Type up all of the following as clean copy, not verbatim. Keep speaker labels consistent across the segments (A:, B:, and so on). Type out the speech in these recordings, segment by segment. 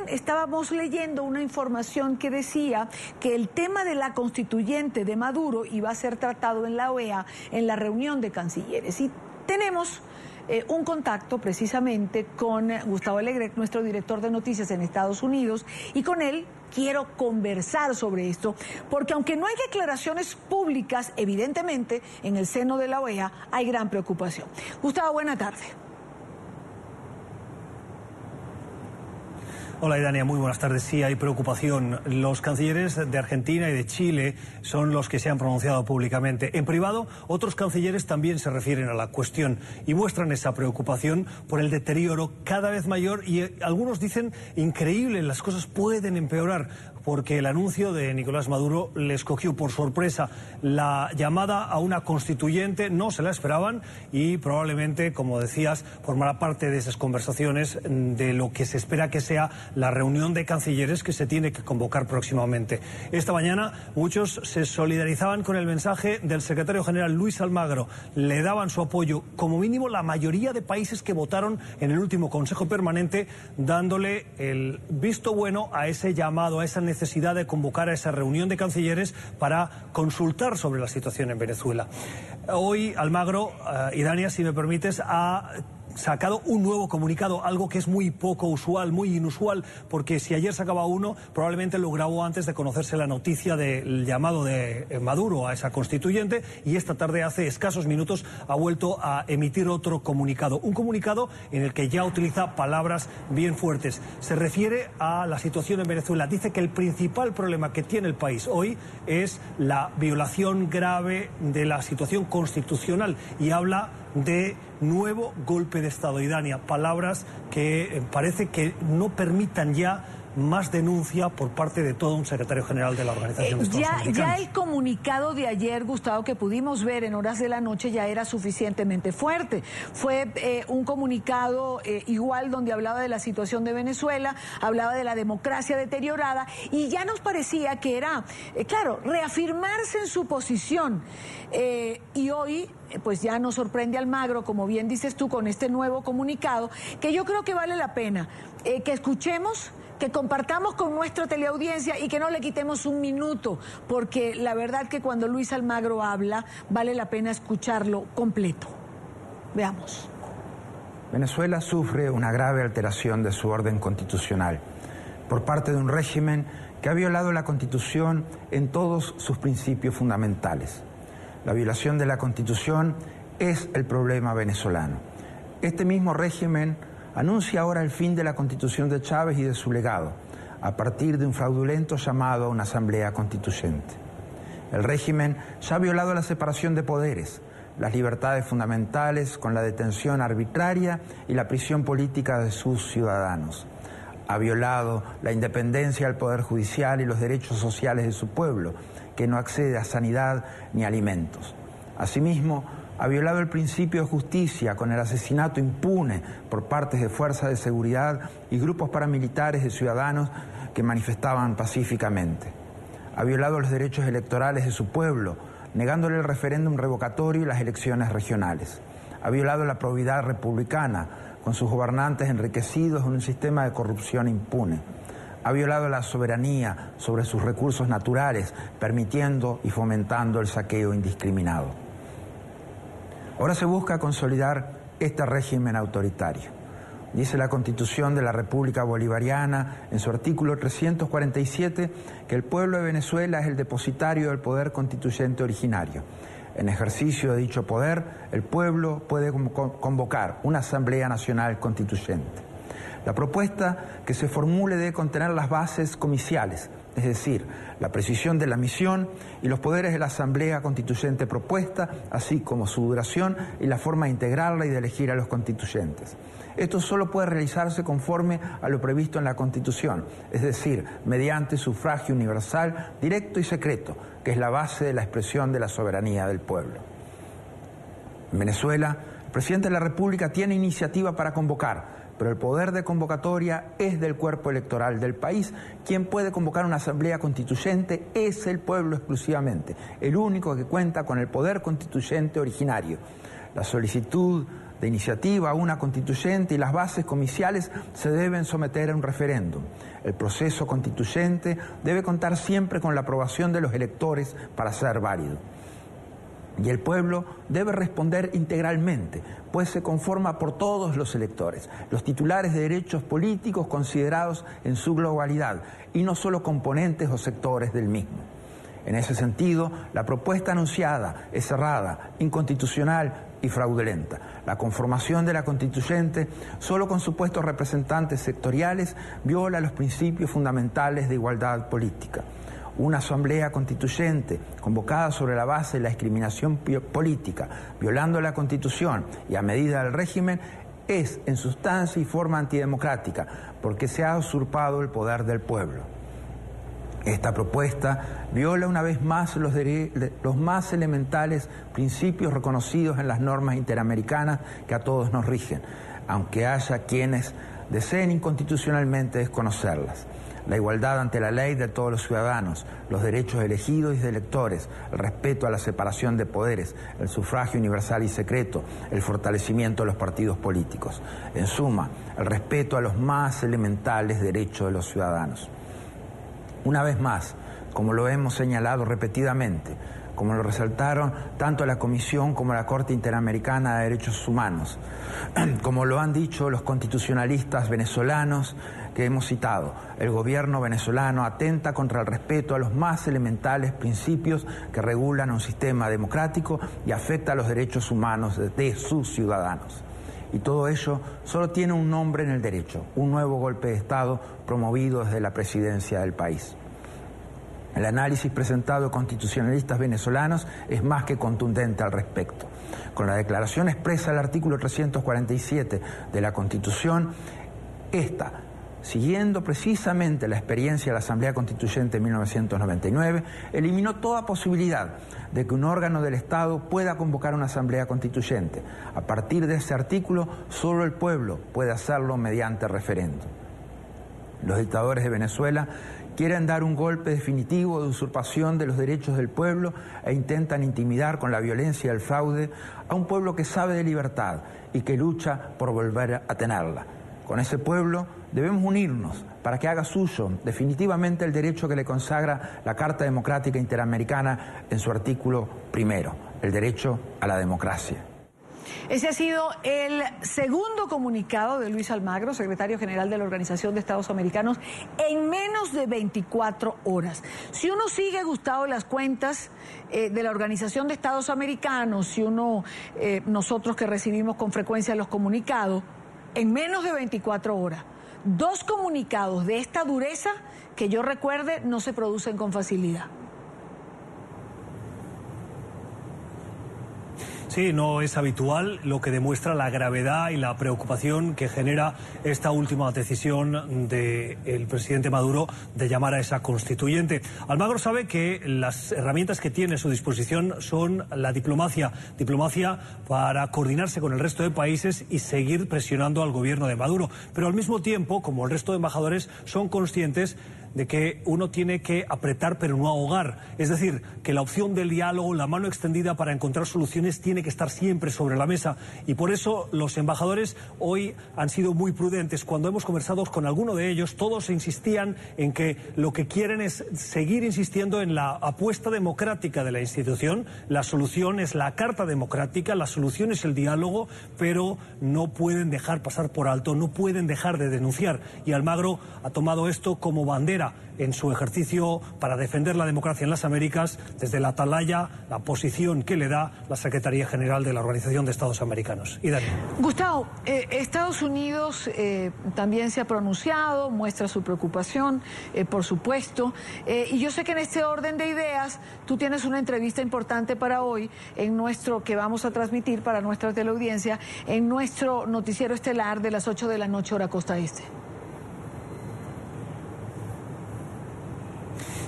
A: Estábamos leyendo una información que decía que el tema de la constituyente de Maduro iba a ser tratado en la OEA en la reunión de cancilleres. Y tenemos un contacto precisamente con Gustavo Alegret, nuestro director de noticias en Estados Unidos, y con él quiero conversar sobre esto, porque aunque no hay declaraciones públicas, evidentemente en el seno de la OEA hay gran preocupación. Gustavo, buena tarde.
B: Hola, Idania, muy buenas tardes. Sí, hay preocupación. Los cancilleres de Argentina y de Chile son los que se han pronunciado públicamente. En privado, otros cancilleres también se refieren a la cuestión y muestran esa preocupación por el deterioro cada vez mayor y algunos dicen increíble, las cosas pueden empeorar, porque el anuncio de Nicolás Maduro les cogió por sorpresa. La llamada a una constituyente no se la esperaban y probablemente, como decías, formará parte de esas conversaciones de lo que se espera que sea la reunión de cancilleres que se tiene que convocar próximamente. Esta mañana muchos se solidarizaban con el mensaje del secretario general Luis Almagro. Le daban su apoyo, como mínimo la mayoría de países que votaron en el último Consejo Permanente, dándole el visto bueno a ese llamado, a esa necesidad de convocar a esa reunión de cancilleres para consultar sobre la situación en Venezuela. Hoy Almagro, Idania, si me permites, ha sacado un nuevo comunicado, algo que es muy poco usual, muy inusual, porque si ayer sacaba uno, probablemente lo grabó antes de conocerse la noticia del llamado de Maduro a esa constituyente, y esta tarde, hace escasos minutos, ha vuelto a emitir otro comunicado, un comunicado en el que ya utiliza palabras bien fuertes. Se refiere a la situación en Venezuela. Dice que el principal problema que tiene el país hoy es la violación grave de la situación constitucional y habla de nuevo golpe de Estado. Idania, palabras que parece que no permitan ya más denuncia por parte de todo un secretario general de la Organización de Estados Americanos.
A: Ya el comunicado de ayer, Gustavo, que pudimos ver en horas de la noche, ya era suficientemente fuerte. Fue un comunicado igual donde hablaba de la situación de Venezuela, hablaba de la democracia deteriorada, y ya nos parecía que era, claro, reafirmarse en su posición. Y hoy pues ya nos sorprende Almagro, como bien dices tú, con este nuevo comunicado, que yo creo que vale la pena que escuchemos, que compartamos con nuestra teleaudiencia y que no le quitemos un minuto, porque la verdad que cuando Luis Almagro habla, vale la pena escucharlo completo. Veamos.
C: Venezuela sufre una grave alteración de su orden constitucional por parte de un régimen que ha violado la Constitución en todos sus principios fundamentales. La violación de la Constitución es el problema venezolano. Este mismo régimen anuncia ahora el fin de la Constitución de Chávez y de su legado, a partir de un fraudulento llamado a una asamblea constituyente. El régimen ya ha violado la separación de poderes, las libertades fundamentales con la detención arbitraria y la prisión política de sus ciudadanos. Ha violado la independencia del Poder Judicial y los derechos sociales de su pueblo, que no accede a sanidad ni alimentos. Asimismo, ha violado el principio de justicia con el asesinato impune por partes de fuerzas de seguridad y grupos paramilitares de ciudadanos que manifestaban pacíficamente. Ha violado los derechos electorales de su pueblo, negándole el referéndum revocatorio y las elecciones regionales. Ha violado la probidad republicana, con sus gobernantes enriquecidos en un sistema de corrupción impune. Ha violado la soberanía sobre sus recursos naturales, permitiendo y fomentando el saqueo indiscriminado. Ahora se busca consolidar este régimen autoritario. Dice la Constitución de la República Bolivariana, en su artículo 347, que el pueblo de Venezuela es el depositario del poder constituyente originario. En ejercicio de dicho poder, el pueblo puede convocar una Asamblea Nacional Constituyente. La propuesta que se formule debe contener las bases comiciales, es decir, la precisión de la misión y los poderes de la Asamblea Constituyente propuesta, así como su duración y la forma de integrarla y de elegir a los constituyentes. Esto solo puede realizarse conforme a lo previsto en la Constitución, es decir, mediante sufragio universal, directo y secreto, que es la base de la expresión de la soberanía del pueblo. En Venezuela, el presidente de la República tiene iniciativa para convocar, pero el poder de convocatoria es del cuerpo electoral del país. Quien puede convocar una asamblea constituyente es el pueblo exclusivamente, el único que cuenta con el poder constituyente originario. La solicitud de iniciativa a una constituyente y las bases comiciales se deben someter a un referéndum. El proceso constituyente debe contar siempre con la aprobación de los electores para ser válido. Y el pueblo debe responder integralmente, pues se conforma por todos los electores, los titulares de derechos políticos considerados en su globalidad, y no solo componentes o sectores del mismo. En ese sentido, la propuesta anunciada es cerrada, inconstitucional y fraudulenta. La conformación de la constituyente, solo con supuestos representantes sectoriales, viola los principios fundamentales de igualdad política. Una asamblea constituyente convocada sobre la base de la discriminación política, violando la Constitución y a medida del régimen, es en sustancia y forma antidemocrática, porque se ha usurpado el poder del pueblo. Esta propuesta viola una vez más los más elementales principios reconocidos en las normas interamericanas que a todos nos rigen, aunque haya quienes deseen inconstitucionalmente desconocerlas. La igualdad ante la ley de todos los ciudadanos, los derechos elegidos y de electores, el respeto a la separación de poderes, el sufragio universal y secreto, el fortalecimiento de los partidos políticos. En suma, el respeto a los más elementales derechos de los ciudadanos. Una vez más, como lo hemos señalado repetidamente, como lo resaltaron tanto la Comisión como la Corte Interamericana de Derechos Humanos, como lo han dicho los constitucionalistas venezolanos que hemos citado, el gobierno venezolano atenta contra el respeto a los más elementales principios que regulan un sistema democrático y afecta a los derechos humanos de sus ciudadanos. Y todo ello solo tiene un nombre en el derecho, un nuevo golpe de Estado promovido desde la presidencia del país. El análisis presentado de constitucionalistas venezolanos es más que contundente al respecto. Con la declaración expresa del artículo 347 de la Constitución, esta, siguiendo precisamente la experiencia de la Asamblea Constituyente en 1999, eliminó toda posibilidad de que un órgano del Estado pueda convocar una Asamblea Constituyente. A partir de ese artículo, solo el pueblo puede hacerlo mediante referéndum. Los dictadores de Venezuela quieren dar un golpe definitivo de usurpación de los derechos del pueblo e intentan intimidar con la violencia y el fraude a un pueblo que sabe de libertad y que lucha por volver a tenerla. Con ese pueblo debemos unirnos para que haga suyo definitivamente el derecho que le consagra la Carta Democrática Interamericana en su artículo primero, el derecho a la democracia.
A: Ese ha sido el segundo comunicado de Luis Almagro, secretario general de la Organización de Estados Americanos, en menos de 24 horas. Si uno sigue, Gustavo, las cuentas de la Organización de Estados Americanos, si uno, nosotros que recibimos con frecuencia los comunicados, en menos de 24 horas, 2 comunicados de esta dureza que yo recuerde no se producen con facilidad.
B: Sí, no es habitual, lo que demuestra la gravedad y la preocupación que genera esta última decisión del presidente Maduro de llamar a esa constituyente. Almagro sabe que las herramientas que tiene a su disposición son la diplomacia para coordinarse con el resto de países y seguir presionando al gobierno de Maduro. Pero al mismo tiempo, como el resto de embajadores, son conscientes de que uno tiene que apretar pero no ahogar. Es decir, que la opción del diálogo, la mano extendida para encontrar soluciones tiene que estar siempre sobre la mesa. Y por eso los embajadores hoy han sido muy prudentes. Cuando hemos conversado con alguno de ellos, todos insistían en que lo que quieren es seguir insistiendo en la apuesta democrática de la institución. La solución es la Carta Democrática, la solución es el diálogo, pero no pueden dejar pasar por alto, no pueden dejar de denunciar. Y Almagro ha tomado esto como bandera en su ejercicio para defender la democracia en las Américas, desde la atalaya, la posición que le da la Secretaría General de la Organización de Estados Americanos. Y Dani.
A: Gustavo, Estados Unidos también se ha pronunciado, muestra su preocupación, por supuesto, y yo sé que en este orden de ideas tú tienes una entrevista importante para hoy en nuestro, que vamos a transmitir para nuestra teleaudiencia, en nuestro noticiero estelar de las 8 de la noche hora Costa Este.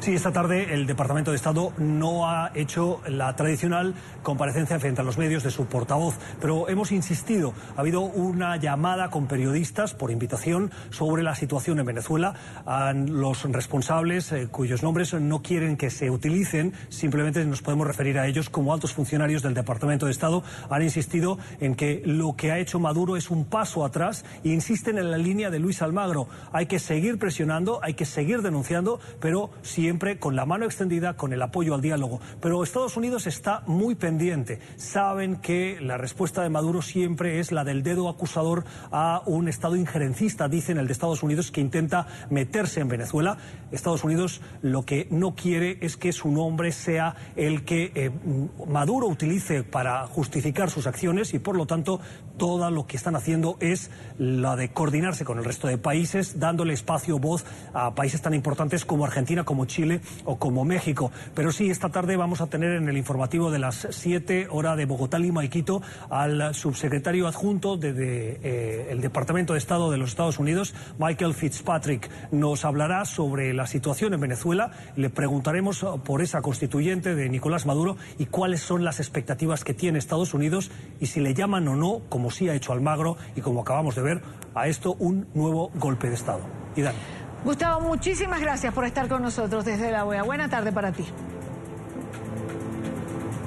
B: Sí, esta tarde el Departamento de Estado no ha hecho la tradicional comparecencia frente a los medios de su portavoz, pero hemos insistido. Ha habido una llamada con periodistas por invitación sobre la situación en Venezuela. Los responsables, cuyos nombres no quieren que se utilicen, simplemente nos podemos referir a ellos como altos funcionarios del Departamento de Estado, han insistido en que lo que ha hecho Maduro es un paso atrás e insisten en la línea de Luis Almagro. Hay que seguir presionando, hay que seguir denunciando, pero siempre con la mano extendida, con el apoyo al diálogo. Pero Estados Unidos está muy pendiente. Saben que la respuesta de Maduro siempre es la del dedo acusador a un Estado injerencista, dicen el de Estados Unidos, que intenta meterse en Venezuela. Estados Unidos lo que no quiere es que su nombre sea el que Maduro utilice para justificar sus acciones, y por lo tanto todo lo que están haciendo es la de coordinarse con el resto de países, dándole espacio, voz a países tan importantes como Argentina, como Chile o como México. Pero sí, esta tarde vamos a tener en el informativo de las 7 hora de Bogotá, Lima y Quito al subsecretario adjunto el Departamento de Estado de los Estados Unidos, Michael Fitzpatrick. Nos hablará sobre la situación en Venezuela. Le preguntaremos por esa constituyente de Nicolás Maduro y cuáles son las expectativas que tiene Estados Unidos y si le llaman o no, como sí ha hecho Almagro y como acabamos de ver, a esto un nuevo golpe de Estado. Y Dani.
A: Gustavo, muchísimas gracias por estar con nosotros desde la OEA. Buena tarde para ti.